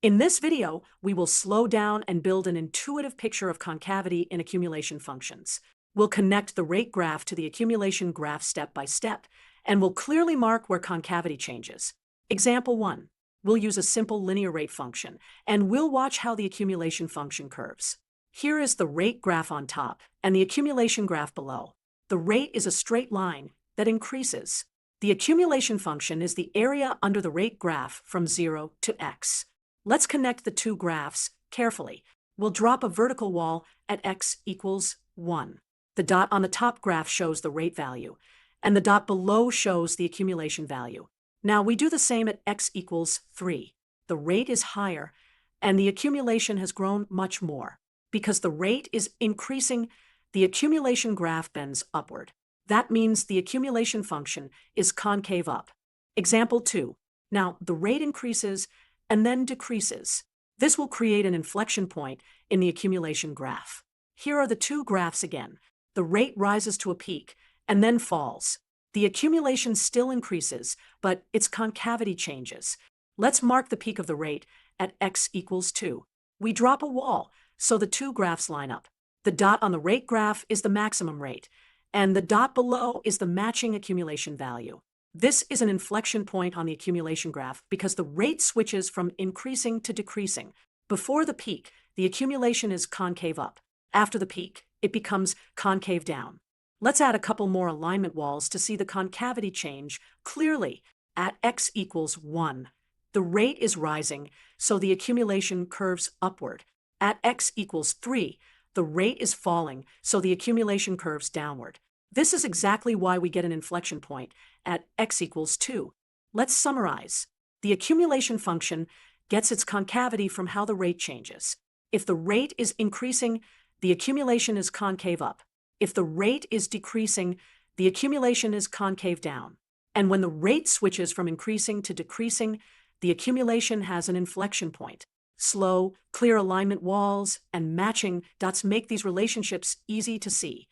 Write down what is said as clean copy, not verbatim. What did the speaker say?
In this video, we will slow down and build an intuitive picture of concavity in accumulation functions. We'll connect the rate graph to the accumulation graph step by step, and we'll clearly mark where concavity changes. Example 1. We'll use a simple linear rate function, and we'll watch how the accumulation function curves. Here is the rate graph on top and the accumulation graph below. The rate is a straight line that increases. The accumulation function is the area under the rate graph from 0 to x. Let's connect the two graphs carefully. We'll drop a vertical wall at x equals 1. The dot on the top graph shows the rate value, and the dot below shows the accumulation value. Now we do the same at x equals 3. The rate is higher, and the accumulation has grown much more. Because the rate is increasing, the accumulation graph bends upward. That means the accumulation function is concave up. Example 2. Now the rate increases and then decreases. This will create an inflection point in the accumulation graph. Here are the two graphs again. The rate rises to a peak and then falls. The accumulation still increases, but its concavity changes. Let's mark the peak of the rate at x equals 2. We drop a wall, so the two graphs line up. The dot on the rate graph is the maximum rate, and the dot below is the matching accumulation value. This is an inflection point on the accumulation graph because the rate switches from increasing to decreasing. Before the peak, the accumulation is concave up. After the peak, it becomes concave down. Let's add a couple more alignment walls to see the concavity change clearly. At x equals 1, the rate is rising, so the accumulation curves upward. At x equals 3, the rate is falling, so the accumulation curves downward. This is exactly why we get an inflection point at x equals 2. Let's summarize. The accumulation function gets its concavity from how the rate changes. If the rate is increasing, the accumulation is concave up. If the rate is decreasing, the accumulation is concave down. And when the rate switches from increasing to decreasing, the accumulation has an inflection point. Slow, clear alignment walls and matching dots make these relationships easy to see.